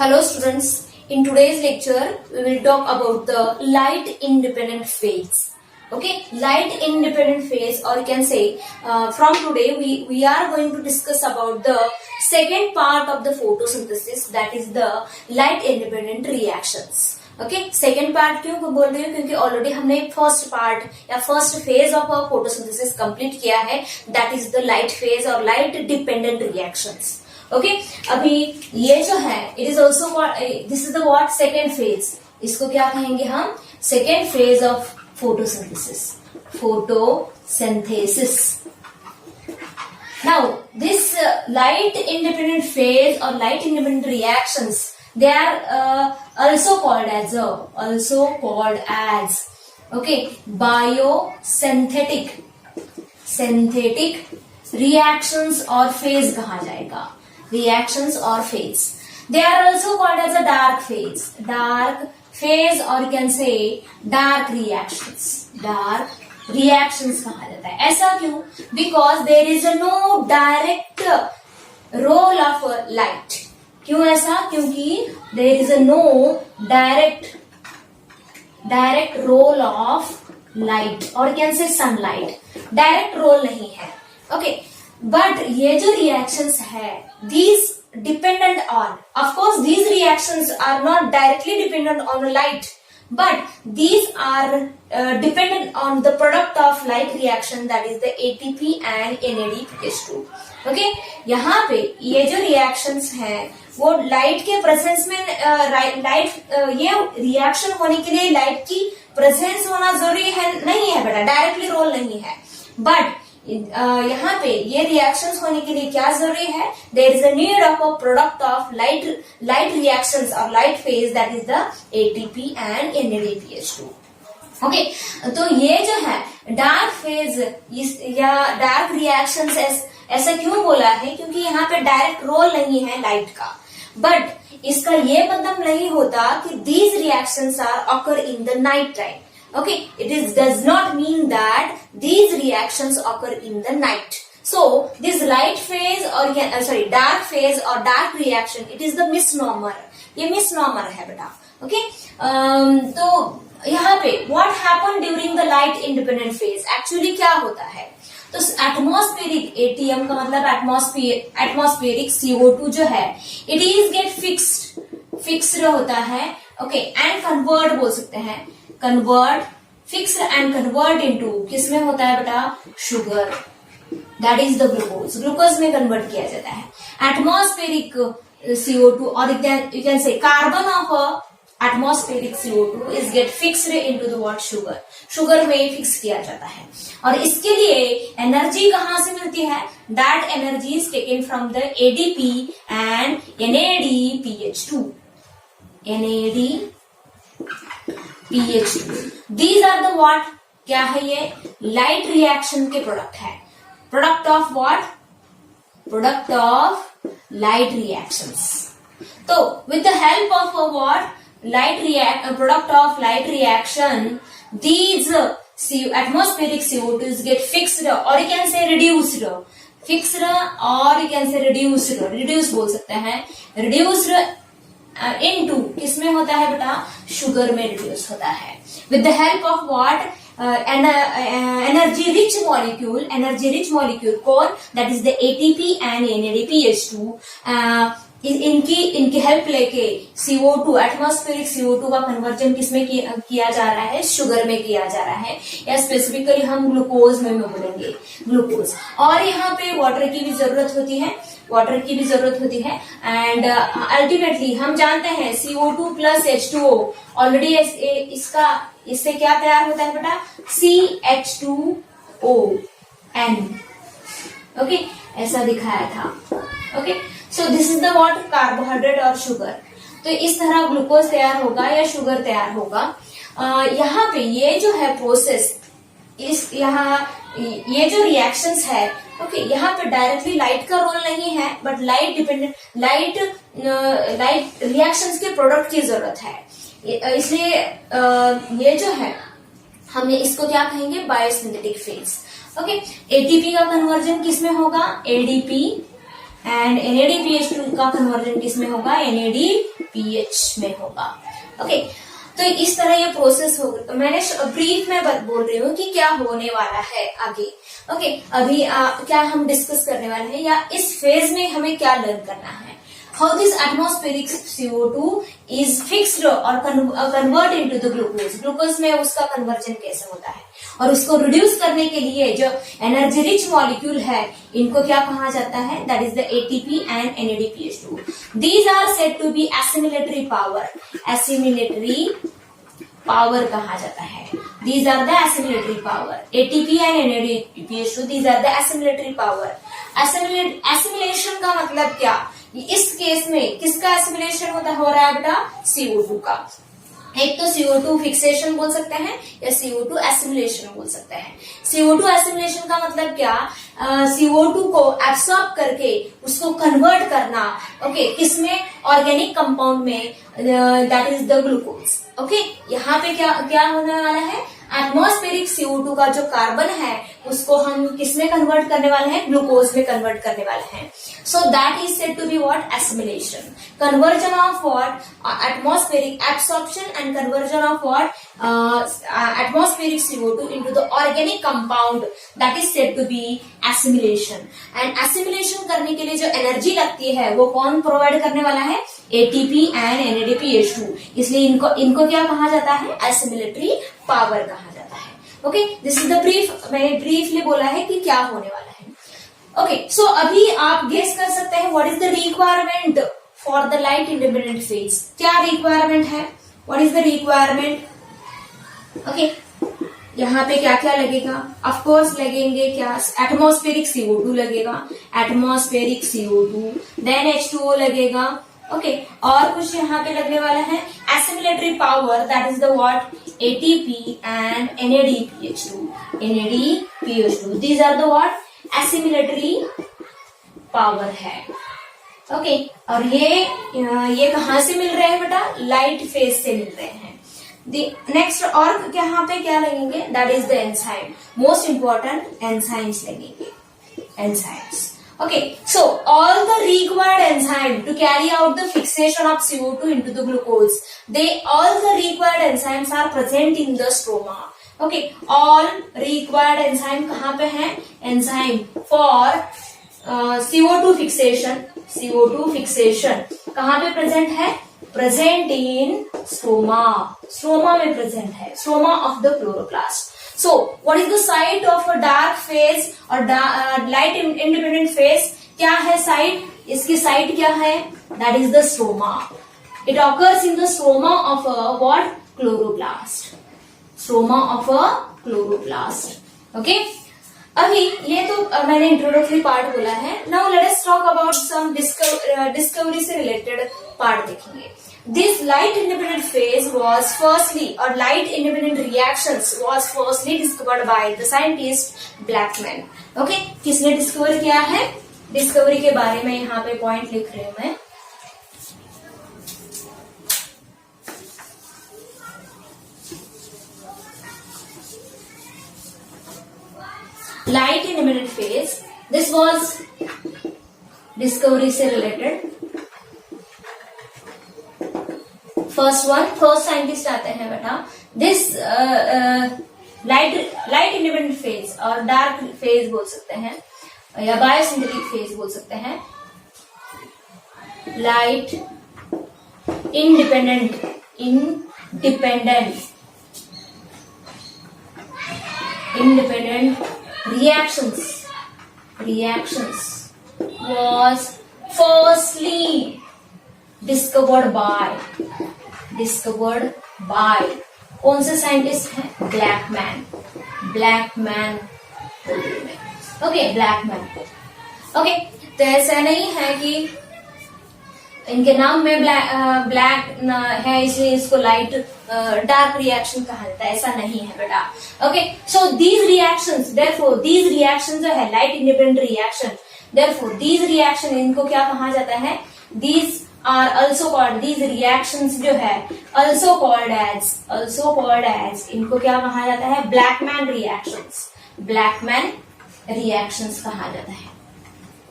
Hello students, in today's lecture we will talk about the light independent phase. Okay, light independent phase, or you can say from today we are going to discuss about the second part of the photosynthesis, that is the light independent reactions. Okay second part क्यों बोल रही हूँ क्योंकि already हमने first part या first phase of a photosynthesis complete किया है, that is the light phase और लाइट डिपेंडेंट रिएक्शंस. ओके अभी ये जो है it is also this is the what second phase. इसको क्या कहेंगे हम? Second phase of photosynthesis. Photosynthesis. Now this light independent phase और light independent reactions, they are also called as okay biosynthetic reactions or phase कहा जाएगा. reactions or phase, they are also called as a dark phase or you can say dark reactions कहा जाता है. ऐसा क्यों? because there is no direct role of light. क्यों ऐसा? क्योंकि there is no direct role of light और can say sunlight. Direct role नहीं है. ओके बट ये जो रिएक्शंस है these dependent on, of course these reactions are not directly dependent on light, but these are dependent on the product of light reaction, that is the ATP and NADPH2. Okay यहाँ पे ये जो reactions हैं वो light के presence में ये reaction होने के लिए लाइट की प्रेजेंस होना जरूरी है नहीं है बेटा, डायरेक्टली रोल नहीं है. बट यहाँ पे ये रिएक्शंस होने के लिए क्या जरूरी है? There is a need of a product of light reactions और light phase, that is the ATP and NADPH2. Okay तो ये जो है डार्क फेज या डार्क रिएक्शंस ऐसा क्यों बोला है? क्योंकि यहाँ पे डायरेक्ट रोल नहीं है लाइट का. बट इसका ये मतलब नहीं होता कि these reactions are occur in the night time. Okay, does not mean that these reactions occur in the night. So this light phase or dark phase or dark reaction, it is the misnomer. ये misnomer है बेटा. Okay, तो यहाँ पे what happened during the light independent phase? Actually क्या होता है? तो एटमॉस्फेरिक ATM का मतलब एटमॉस्फेरिक CO2 जो है it is get fixed होता है. Okay, and convert बोल सकते हैं. फिक्स्ड एंड कन्वर्ट इनटू किस में होता है बेटा? Sugar, that is the glucose में कन्वर्ट किया जाता है. एटमॉस्फेरिक CO2 और you can say carbon of atmospheric CO2 is get fixed into the what? Sugar में फिक्स किया जाता है. और इसके लिए एनर्जी कहां से मिलती है? That energy is taken from the ADP and NADPH2. NADPH2. These are the what? क्या है ये? लाइट रिएक्शन के प्रोडक्ट है. Product of what? Product of light reactions. तो with the help of what? Product of light reaction, these atmospheric CO2s get fixed or you can say reduced. Fixed or you can say reduced. reduce बोल सकते हैं. reduced into किसमें होता है बेटा? Sugar में reduce होता है. With the help of what? Energy rich molecule कौन? That is the ATP and NADPH2. इनकी हेल्प लेके CO2 एटमॉस्फेरिक CO2 का कन्वर्जन किसमें किया जा रहा है? शुगर में किया जा रहा है, या स्पेसिफिकली हम ग्लूकोज में बोलेंगे ग्लूकोज. और यहाँ पे वाटर की भी जरूरत होती है. एंड अल्टीमेटली हम जानते हैं CO2 प्लस H2O ऑलरेडी इससे क्या तैयार होता है बेटा? CH2ON. ओके ऐसा दिखाया था. Okay so this is the what? Carbohydrate और शुगर. तो इस तरह ग्लूकोज तैयार होगा या शुगर तैयार होगा. यहाँ पे ये जो है प्रोसेस, ये जो रिएक्शंस है, ओके यहाँ पे डायरेक्टली लाइट का रोल नहीं है, बट लाइट रिएक्शंस के प्रोडक्ट की जरूरत है. इसलिए ये जो है हमने इसको क्या कहेंगे? Biosynthetic phase. ओके ATP का कन्वर्जन किसमें होगा? ADP एंड NADPH2 का कन्वर्जन किस में होगा, NADPH में होगा। ओके, तो इस तरह ये प्रोसेस होगा। मैंने ब्रीफ में बोल रही हूँ कि क्या होने वाला है आगे। ओके, अभी क्या हम डिस्कस करने वाले हैं या इस फेज में हमें क्या लर्न करना है। How this atmospheric CO2 is fixed और convert into the glucose, glucose में उसका कन्वर्जन कैसे होता है, और उसको रिड्यूस करने के लिए जो एनर्जी रिच मॉलिक्यूल है इनको क्या कहा जाता है, that is the ATP and NADPH2। These are said to be assimilatory power, assimilatory power कहा जाता है। These are the assimilatory power. ATP and NADPH2, these are the assimilatory power. Assimilation का मतलब क्या, इस केस में किसका एसिमिलेशन हो रहा है बेटा, CO2 का। एक तो CO2 फिक्सेशन बोल सकते हैं या CO2 एसिमिलेशन बोल सकते हैं। CO2 एसिमिलेशन का मतलब क्या, CO2 को एब्सॉर्ब करके उसको कन्वर्ट करना, ओके, किसमें, ऑर्गेनिक कंपाउंड में, that is the glucose. Okay, यहाँ पे क्या होने वाला है, एटमॉस्फेरिक CO2 का जो कार्बन है उसको हम किसमें कन्वर्ट करने वाले हैं, ग्लूकोज में कन्वर्ट करने वाले हैं। So that is said to be what, assimilation, conversion of what, atmospheric absorption and conversion of what, atmospheric CO2 into the organic compound, that is said to be assimilation. And assimilation करने के लिए जो energy लगती है वो कौन provide करने वाला है, ATP एंड NADPH2, इसलिए इनको क्या कहा जाता है, एसिमिलेटरी पावर कहा जाता है। Okay, this is the brief, मैंने ब्रीफली बोला है कि क्या होने वाला है। ओके, सो अभी आप गेस कर सकते हैं what is the requirement for the light independent phase, क्या रिक्वायरमेंट है, what is the requirement. Okay, यहाँ पे क्या क्या लगेगा, ऑफ कोर्स लगेंगे क्या, एटमॉस्फेरिक CO2 लगेगा, एटमॉस्फेरिक CO2, देन H2O लगेगा। ओके, और कुछ यहाँ पे लगने वाला है, assimilatory power, that is the what, ATP and NADPH2, NADPH2, these are the what, assimilatory power है। ओके, और ये कहाँ से मिल रहे हैं बेटा, लाइट फेज से मिल रहे हैं। नेक्स्ट और यहाँ पे क्या लगेंगे, that is the enzyme, most important enzymes लगेंगे, enzymes. Okay, so all the required enzyme to carry out the fixation of CO2 into the glucose, all the required enzymes are present in the stroma. Okay, all required enzyme कहाँ पे हैं, enzyme for CO2 fixation, CO2 fixation कहाँ पे present है, present in stroma, stroma में present है, stroma of the chloroplast. So, what is the site of a dark phase और light independent phase? क्या है साइट, इसकी साइट क्या है, that is the stroma. It occurs in the stroma of a what, chloroplast. Stroma of a chloroplast. Okay? अभी ये तो मैंने इंट्रोडक्टरी पार्ट बोला है। Now let us talk about some discovery से related पार्ट देखेंगे। This light independent phase was firstly, or light independent reactions was firstly discovered by the scientist Blackman. Okay, किसने discover किया है, डिस्कवरी के बारे में यहाँ पे पॉइंट लिख रही हूं मैं। Light independent phase, this was discovery से related। फर्स्ट साइंटिस्ट आते हैं बेटा, दिस लाइट इंडिपेंडेंट फेज और डार्क फेज बोल सकते हैं या बायोसिंथेटिक फेज बोल सकते हैं। Light independent reactions was firstly discovered by कौन से साइंटिस्ट हैं? ब्लैकमैन। Okay, Blackman. ओके, तो ऐसा नहीं है कि इनके नाम में ब्लैक है इसलिए इसको लाइट डार्क रिएक्शन कहा जाता है, ऐसा नहीं है बेटा। Okay, so these reactions, therefore these reaction जो है light independent reaction, therefore these reaction इनको क्या कहा जाता है? These are also called, these reactions जो है ऑल्सो कॉल्ड एज इनको क्या कहा जाता है? ब्लैकमैन रिएक्शंस कहा जाता है।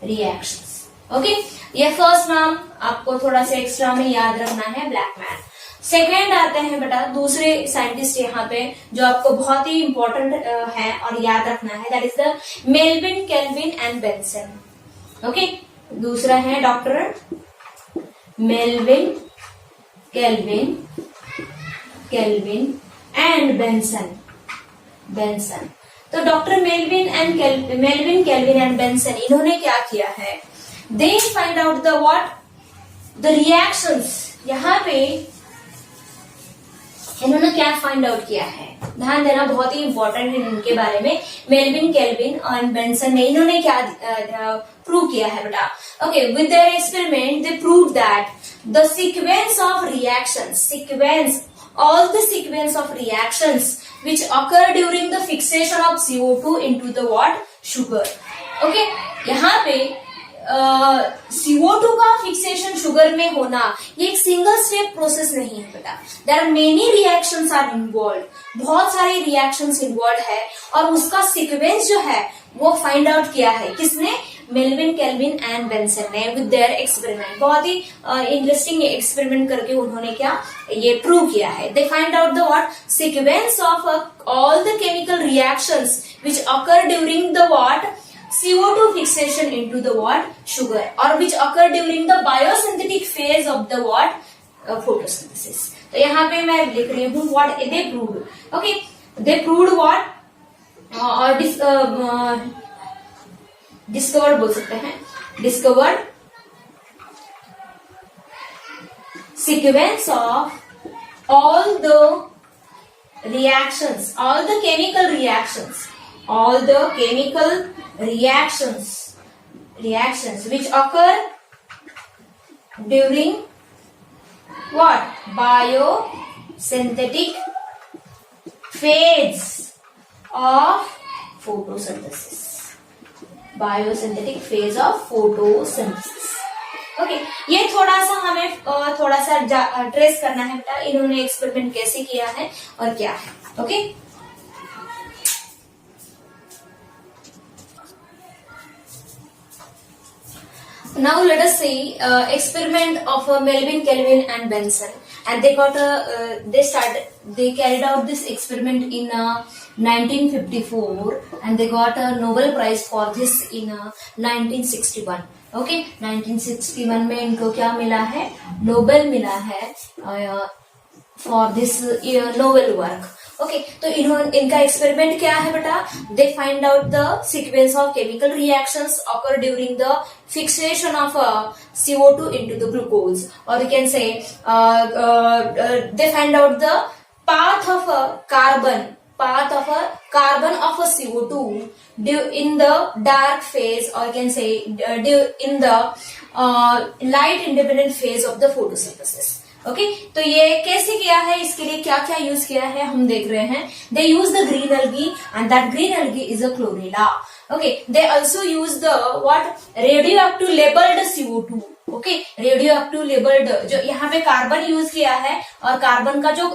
रिएक्शंस, ओके, ये फर्स्ट नाम आपको थोड़ा सा एक्स्ट्रा में याद रखना है, ब्लैकमैन। सेकेंड आते हैं बेटा दूसरे साइंटिस्ट यहाँ पे जो आपको बहुत ही इंपॉर्टेंट है और याद रखना है, that is the Melvin, Calvin and Benson. Okay, दूसरा है doctor Melvin, Calvin and Benson. तो doctor Melvin, Calvin and Benson, इन्होंने क्या किया है, they find out the what, the reactions. यहाँ पे इन्होंने क्या फाइंड आउट किया है, ध्यान देना, बहुत ही इंपॉर्टेंट है इनके बारे में। मेल्विन, केल्विन और बेंसन ने इन्होंने क्या प्रूव किया है बेटा। Okay, with their experiment they prove that the sequence of reactions, all the sequence of reactions which occur during the fixation of CO2 into the what, sugar. Okay, यहाँ पे CO2 का fixation sugar में होना ये एक single step process नहीं है बेटा, there are many reactions are involve, बहुत सारे रिएक्शंस इन्वॉल्व है और उसका सीक्वेंस जो है वो फाइंड आउट किया है किसने, मेल्विन, केल्विन एंड बेंसन ने विद देयर एक्सपेरिमेंट। बहुत ही इंटरेस्टिंग एक्सपेरिमेंट करके उन्होंने क्या ये प्रूव किया है। They find out the what, sequence of all the chemical reactions which occur during the what, CO2 fixation into the what, sugar, or which occur during the biosynthetic phase of the what, photosynthesis. तो यहाँ पे मैं लिख रही हूँ what they proved. Okay, they proved what, और discovered बोल सकते हैं, discovered sequence of all the reactions, all the chemical reactions which occur during what, biosynthetic phase of photosynthesis, biosynthetic phase of photosynthesis. Okay, ये थोड़ा सा हमें थोड़ा सा ट्रेस करना है बेटा, इन्होंने एक्सपेरिमेंट कैसे किया है और क्या है। Okay, now let us see experiment of Melvin, Kelvin and Benson, and they carried out this experiment in 1954 and they got a Nobel Prize for this in 1961. Okay, 1961 में इनको क्या मिला है, नोबेल मिला है for this Nobel work. Okay, तो इनका experiment क्या है बेटा, दे find out the sequence of chemical reactions occur during the fixation of CO2 into the glucose, or you can say they find out the path of a carbon of a CO2 in the dark phase, or you can say in the light independent phase of the photosynthesis. Okay, तो ये कैसे किया है, इसके लिए क्या क्या use किया है हम देख रहे हैं। They use the green algae and that green algae is a chlorella. Okay, they also use the what, radioactive labelled CO2। Okay, radioactive labelled, जो यहाँ पे कार्बन यूज किया है और कार्बन का जो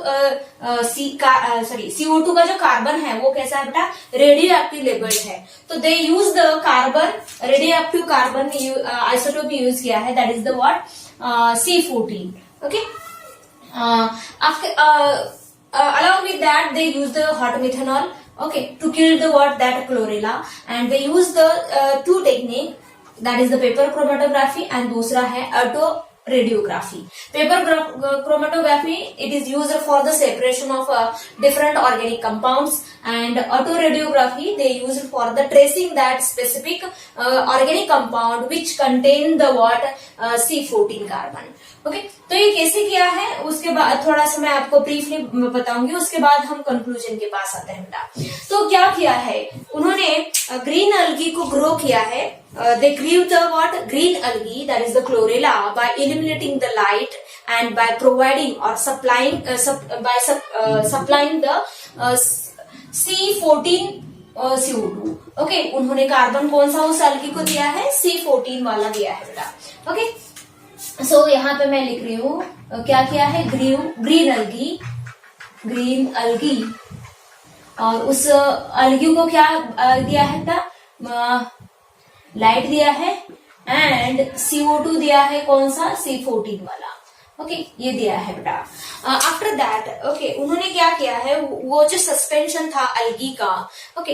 CO2 का जो कार्बन है वो कैसा है बेटा, रेडियो एक्टिव लेबल्ड है। तो they use the carbon, radioactive carbon isotope use किया है, that is the what, C14. Okay, along with that they use the hot methanol, okay, to kill the what, that chlorella, and they use the two technique, that is the paper chromatography and दूसरा है auto radiography. Paper chromatography, it is used for the separation of different organic compounds, and auto radiography they use for the tracing that specific organic compound which contain the what, C14 carbon. Okay, तो ये कैसे किया है उसके बाद थोड़ा सा मैं आपको ब्रीफली बताऊंगी, उसके बाद हम कंक्लूजन के पास आते हैं बेटा। तो क्या किया है उन्होंने, ग्रीन अलगी को ग्रो किया है, they grew the what, green algae that is the chlorella by illuminating the light and by providing और supplying the C14 CO2। Okay, उन्होंने कार्बन कौन सा उस अलगी को दिया है, C14 वाला दिया है बेटा। ओके, सो यहाँ पे मैं लिख रही हूँ क्या किया है, ग्रीन अलगी और उस अलगी को क्या दिया है बेटा, लाइट दिया है एंड CO2 दिया है कौन सा, C14 वाला। ओके ये दिया है बेटा। आफ्टर दैट ओके उन्होंने क्या किया है, वो जो सस्पेंशन था अलगी का, ओके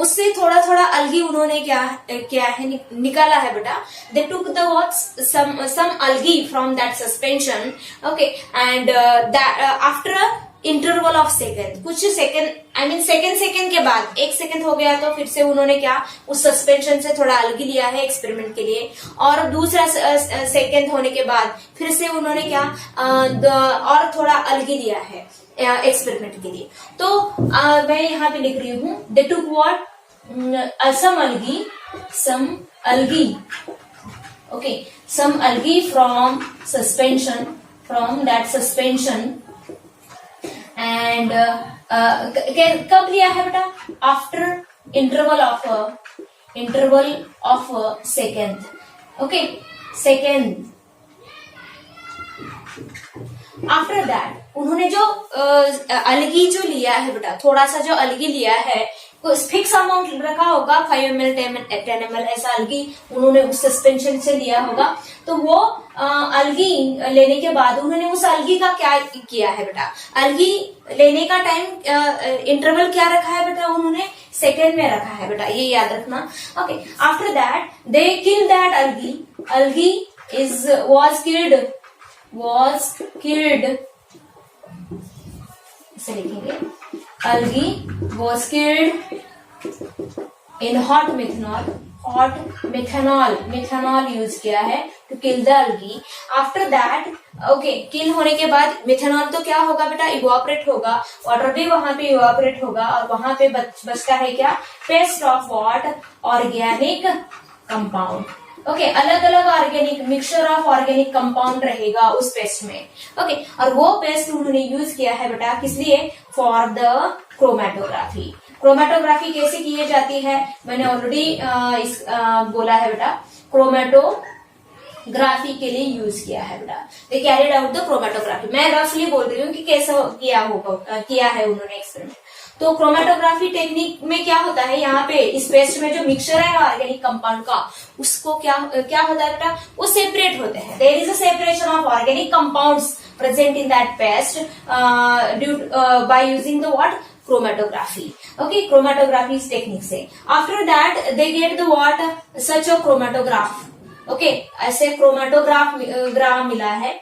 उससे थोड़ा थोड़ा अलगी उन्होंने क्या किया है, निकाला है बेटा। They took the what some algae from that suspension, okay and after interval of second, कुछ सेकेंड आई मीन सेकेंड के बाद, 1 सेकेंड हो गया तो फिर से उन्होंने क्या उस सस्पेंशन से थोड़ा अलग लिया है एक्सपेरिमेंट के लिए, और दूसरा सेकेंड होने के बाद फिर से उन्होंने क्या और थोड़ा अलग लिया है एक्सपेरिमेंट के लिए। तो मैं यहाँ पे लिख रही हूँ they took what some algae okay some algae from that suspension and कब लिया है बेटा, after interval of second, okay second. After that उन्होंने जो अलगी जो लिया है बेटा, थोड़ा सा जो अलगी लिया है, फिक्स अमाउंट रखा होगा 5 ml 10 ml ऐसा अलगी उन्होंने उस सस्पेंशन से लिया होगा। तो वो अलगी लेने के बाद उन्होंने उस अलगी का क्या किया है बेटा, अलगी लेने का टाइम इंटरवल क्या रखा है बेटा, उन्होंने सेकेंड में रखा है बेटा, ये याद रखना। Okay after that they kill that algae was killed इसे लिखेंगे, algae was killed in hot methanol use किया है to kill the algae। after that okay kill होने के बाद मिथेनॉल तो क्या होगा बेटा, इवापोरेट होगा, वाटर भी वहां पे इवापोरेट होगा, और वहां पे बचता है क्या, paste of what, organic compound. Okay अलग अलग organic mixture of organic compound रहेगा उस पेस्ट में। ओके और वो पेस्ट उन्होंने यूज किया है बेटा किस लिए, फॉर द क्रोमेटोग्राफी। क्रोमेटोग्राफी कैसे की जाती है, मैंने ऑलरेडी बोला है बेटा, क्रोमेटोग्राफी के लिए यूज किया है बेटा। दे कैरिड आउट द क्रोमेटोग्राफी, मैं रफली बोल रही हूँ कि कैसे किया है उन्होंने एक्सपेरिमेंट। तो क्रोमेटोग्राफी टेक्निक में क्या होता है, यहाँ पे इस पेस्ट में जो मिक्सचर है ऑर्गेनिक कंपाउंड का, उसको क्या होता है बेटा, वो सेपरेट होते हैं। There is a separation of organic compounds present in that paste by using the what, chromatography. Okay chromatography technique से। After that they get the what, such a chromatograph. Okay ऐसे क्रोमेटोग्राम मिला है,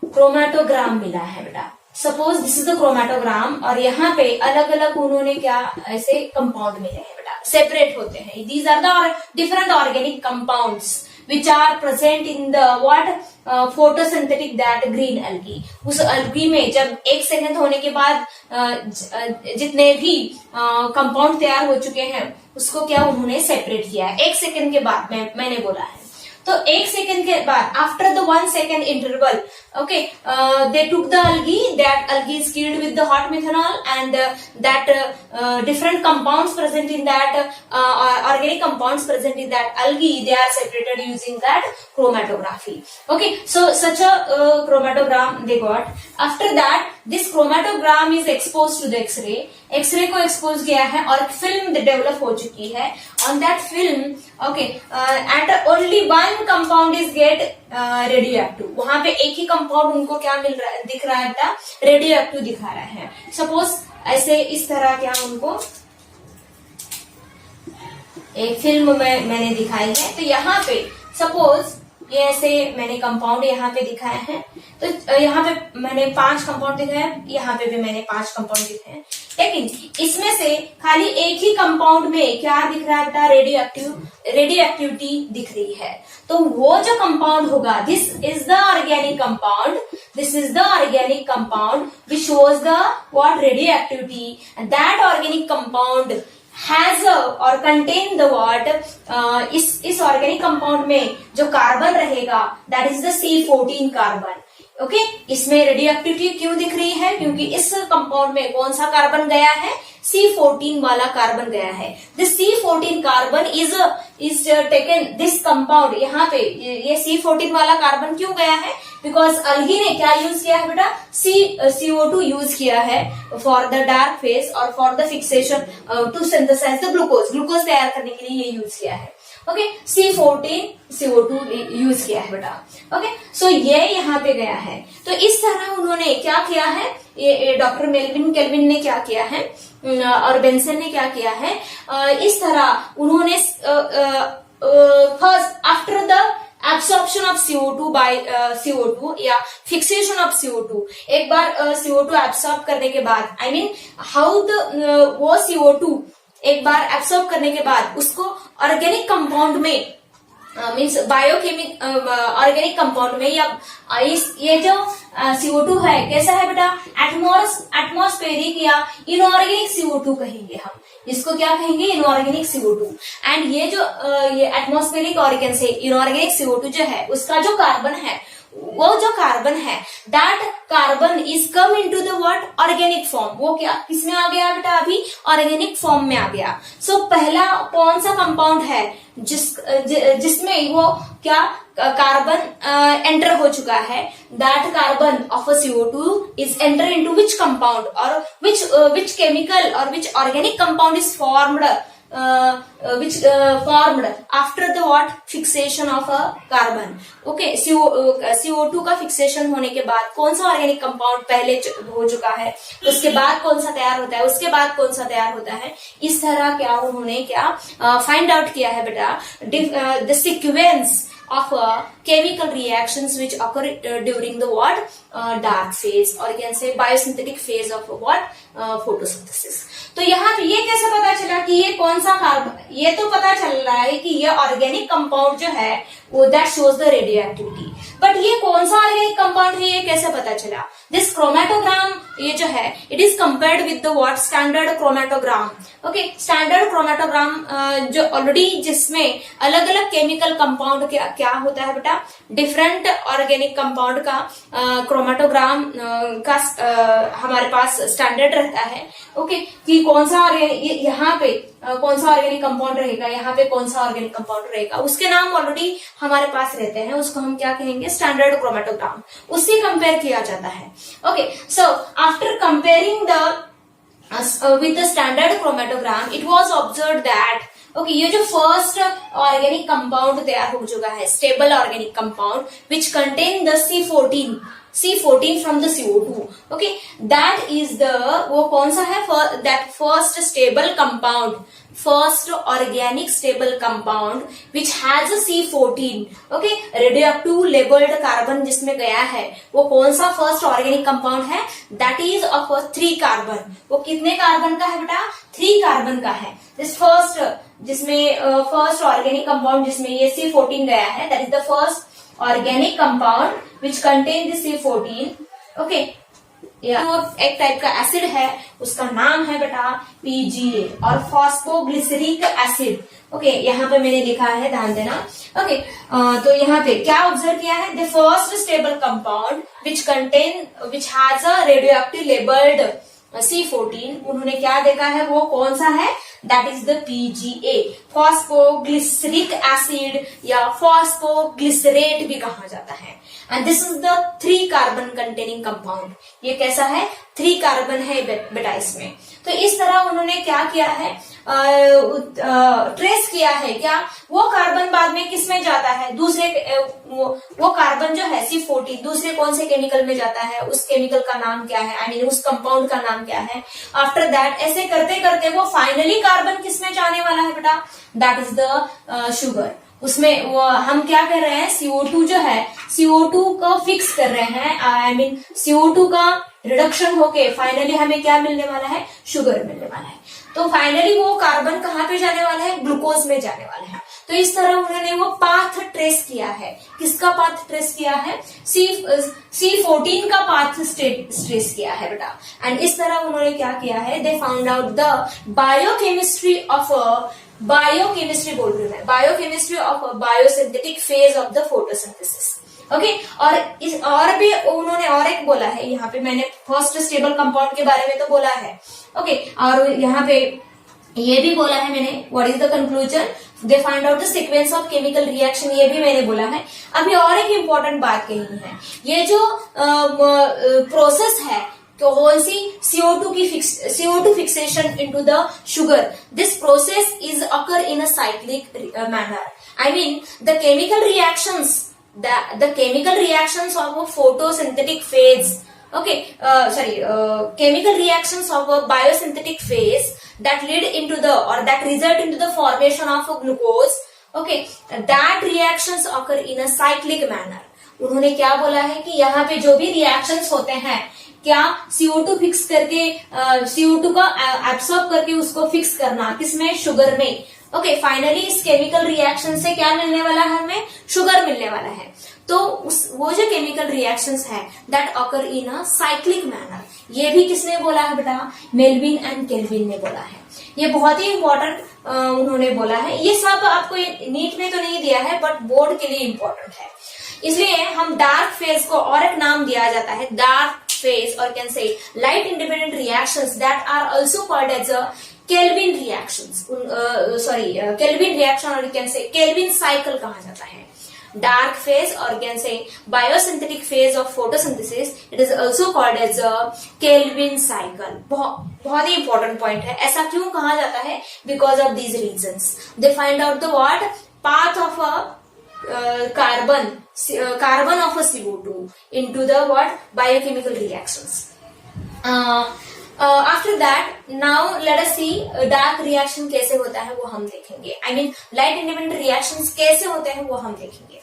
chromatogram मिला है बेटा। Suppose this is the chromatogram, और यहाँ पे अलग अलग उन्होंने क्या ऐसे कंपाउंड मिले हैं बेटा, सेपरेट होते हैं। These are the different organic compounds which are present in the what, photosynthetic that green algae. उस अलगी में जब 1 सेकेंड होने के बाद जितने भी कंपाउंड तैयार हो चुके हैं उसको क्या उन्होंने सेपरेट किया है 1 सेकेंड के बाद, मैंने बोला है। तो 1 सेकेंड के बाद, after the 1 second interval, okay they took the algae, that algae is killed with the hot methanol and that different compounds present in that organic compounds present in that algae, they are separated using that chromatography. Okay so such a chromatogram they got. After that this chromatogram is expose to the x-ray को expose किया है और film develop हो चुकी है। On that film okay at only 1 compound is get radioactive, वहां पे एक ही कंपाउंड उनको क्या मिल रहा है, दिख रहा है बेटा, रेडियो एक्टिव दिखा रहा है। सपोज ऐसे इस तरह क्या उनको एक फिल्म में मैंने दिखाई है, तो यहाँ पे सपोज ये ऐसे मैंने कंपाउंड यहाँ पे दिखाया है, तो यहाँ पे मैंने 5 कंपाउंड दिखाए, यहाँ पे भी मैंने 5 कंपाउंड दिखाए हैं, लेकिन इसमें से खाली एक ही कंपाउंड में क्या दिख रहा है बेटा, रेडियो एक्टिविटी दिख रही है। तो वो जो कंपाउंड होगा, this is the organic compound which shows the what, radio activity, that organic compound has और contain the what, इस ऑर्गेनिक कंपाउंड में जो कार्बन रहेगा that is the C14 carbon. Okay इसमें रेडियो एक्टिविटी क्यों दिख रही है, क्योंकि इस कंपाउंड में कौन सा कार्बन गया है, C14 वाला कार्बन गया है। This C14 carbon is taken this compound, यहाँ पे ये C14 वाला कार्बन क्यों गया है? बिकॉज अल्गी ने क्या यूज किया है बेटा? CO2 यूज किया है फॉर द डार्क फेज और for the fixation to synthesize the glucose तैयार करने के लिए ये यूज किया है। ओके, C14 CO2 यूज किया है बेटा। ओके, सो ये यहाँ पे गया है। तो इस तरह उन्होंने क्या किया है, ये डॉक्टर मेल्विन केल्विन ने क्या किया है और बेंसन ने क्या किया है, इस तरह उन्होंने first after the absorption of CO2 by CO2 या फिक्सेशन ऑफ CO2, एक बार CO2 एब्सॉर्ब करने के बाद, आई मीन हाउ द वो CO2 एक बार एब्सॉर्ब करने के बाद उसको ऑर्गेनिक कंपाउंड में मीन्स बायोकेमिक ऑर्गेनिक कंपाउंड में, या ये जो CO2 है कैसा है बेटा? एटमॉस्फेरिक या इनऑर्गेनिक CO2 कहेंगे हम इसको, क्या कहेंगे? Inorganic CO2। एंड ये जो ये एटमॉस्फेरिक ऑर्गेन से इनऑर्गेनिक CO2 जो है उसका जो कार्बन है, वो जो कार्बन है that carbon is come into the what? Organic form. वो क्या किसमें आ गया बेटा? अभी ऑर्गेनिक फॉर्म में आ गया। सो पहला कौन सा कंपाउंड है जिसमें वो क्या कार्बन एंटर हो चुका है? That carbon of a CO2 is enter into which compound और विच केमिकल और which organic compound is formed formed after the what? Fixation of a carbon. Okay, CO2 का फिक्सेशन होने के बाद कौन सा ऑर्गेनिक कंपाउंड पहले हो चुका है, उसके बाद कौन सा तैयार होता है, उसके बाद कौन सा तैयार होता है। इस तरह क्या उन्होंने क्या फाइंड आउट किया है बेटा? The sequence of chemical reactions which occur during the what? Dark phase, or you can say biosynthetic phase of what? Photosynthesis. तो यहाँ पे ये कैसे पता चला कि ये कौन सा कार्बन? ये तो पता चल रहा है कि ये ऑर्गेनिक कंपाउंड जो है वो that shows the radio activity, but ये कौन सा ऑर्गेनिक कंपाउंड है ये कैसे पता चला? दिस क्रोमेटोग्राम ये जो है it is compared with the what? Standard chromatogram. Okay, standard chromatogram जो ऑलरेडी जिसमें अलग अलग केमिकल कंपाउंड क्या होता है बेटा? डिफरेंट ऑर्गेनिक कंपाउंड का क्रोमेटोग्राम का हमारे पास स्टैंडर्ड रहता है। ओके, कि कौन सा यहाँ पे कौन सा ऑर्गेनिक कंपाउंड रहेगा, यहाँ पे कौन सा ऑर्गेनिक कंपाउंड रहेगा, उसके नाम ऑलरेडी हमारे पास रहते हैं, उसको हम क्या कहेंगे? Standard chromatogram. उससे कंपेयर किया जाता है। Okay, so after comparing the with the standard chromatogram it was observed that okay, ये जो फर्स्ट ऑर्गेनिक कंपाउंड तैयार हो चुका है, stable organic compound which contain the C14 from the CO2, okay, that is the वो कौन सा है? that first stable compound, first organic stable compound which has a C14, okay, radioactive labeled carbon जिसमें गया है, वो कौन सा फर्स्ट ऑर्गेनिक कंपाउंड है? that is of 3 carbon. वो कितने कार्बन का है बेटा? 3 कार्बन का है। दिस फर्स्ट जिसमें फर्स्ट ऑर्गेनिक कंपाउंड जिसमें ये C14 गया है, that is the first organic compound which contain the C14, okay, वो एक टाइप का एसिड है, उसका नाम है बेटा PGA और फॉस्फोग्लिसरिक एसिड। ओके, यहाँ पे मैंने लिखा है, ध्यान देना। ओके, तो यहाँ पे क्या ऑब्जर्व किया है? The first stable compound which has a radioactive labelled C14, उन्होंने क्या देखा है? वो कौन सा है? That is the PGA, phosphoglyceric acid या फॉस्फोग्लिसरेट भी कहा जाता है। And this is the 3 carbon containing compound. ये कैसा है? 3 कार्बन है बेटा इसमें। तो इस तरह उन्होंने क्या किया है? ट्रेस किया है क्या? वो कार्बन बाद में किस में जाता है? दूसरे वो कार्बन जो है C14 दूसरे कौन से केमिकल में जाता है? उस केमिकल का नाम क्या है? आई मीन उस कंपाउंड का नाम क्या है? आफ्टर दैट ऐसे करते करते वो फाइनली कार्बन किस में जाने वाला है बेटा? That is the sugar. उसमें वो हम क्या कर रहे हैं? CO2 जो है CO2 को फिक्स कर रहे हैं, आई मीन CO2 का रिडक्शन होके फाइनली हमें क्या मिलने वाला है? शुगर मिलने वाला है। तो फाइनली वो कार्बन कहाँ पे जाने वाला है? ग्लूकोज में जाने वाला है। तो इस तरह उन्होंने वो पाथ ट्रेस किया है। किसका पाथ ट्रेस किया है? C14 का पाथ ट्रेस किया है बेटा। एंड इस तरह उन्होंने क्या किया है? They found out the biochemistry of biochemistry बोल रही हूँ मैं, biochemistry of biosynthetic phase of the photosynthesis. Okay और भी उन्होंने और एक बोला है यहाँ पे, मैंने फर्स्ट स्टेबल कंपाउंड के बारे में तो बोला है। ओके और यहाँ पे ये भी बोला है मैंने, what is the conclusion, they find out the sequence of chemical reaction, ये भी मैंने बोला है। अभी और एक इम्पोर्टेंट बात कही है, ये जो प्रोसेस है कौन सी, CO2 fixation into the sugar, this process is occur in a cyclic manner. I mean the chemical reactions of a photosynthetic phase, chemical reactions of a biosynthetic phase that lead into the or that result into the formation of a glucose, that reactions occur in a cyclic manner. उन्होंने क्या बोला है कि यहाँ पे जो भी reactions होते हैं, क्या CO2 फिक्स करके CO2 का एब्सॉर्ब करके उसको फिक्स करना किसमें, शुगर में। फाइनली इस केमिकल रिएक्शन से क्या मिलने वाला है, हमें शुगर मिलने वाला है। तो वो जो केमिकल रिएक्शंस है that occur in a cyclic manner, ये भी किसने बोला है बेटा, मेल्विन एंड केल्विन ने बोला है। ये बहुत ही इंपॉर्टेंट उन्होंने बोला है। ये सब आपको नीट में तो नहीं दिया है बट बोर्ड के लिए इंपॉर्टेंट है, इसलिए हम डार्क फेज को और एक नाम दिया जाता है, डार्क फेज, और can say light independent reactions that are also called as a Calvin reactions, Calvin reaction और कैन से केल्विन साइकिल कहा जाता है। डार्क फेज और can say biosynthetic phase of photosynthesis, it is also called as a Calvin cycle. बहुत ही important point है। ऐसा क्यों कहा जाता है, because of these reasons they find out the what path of a carbon of a CO2 into the what biochemical reactions. After that, now let us see dark reaction कैसे होता है वो हम देखेंगे। I mean light independent reactions कैसे होते हैं वो हम देखेंगे।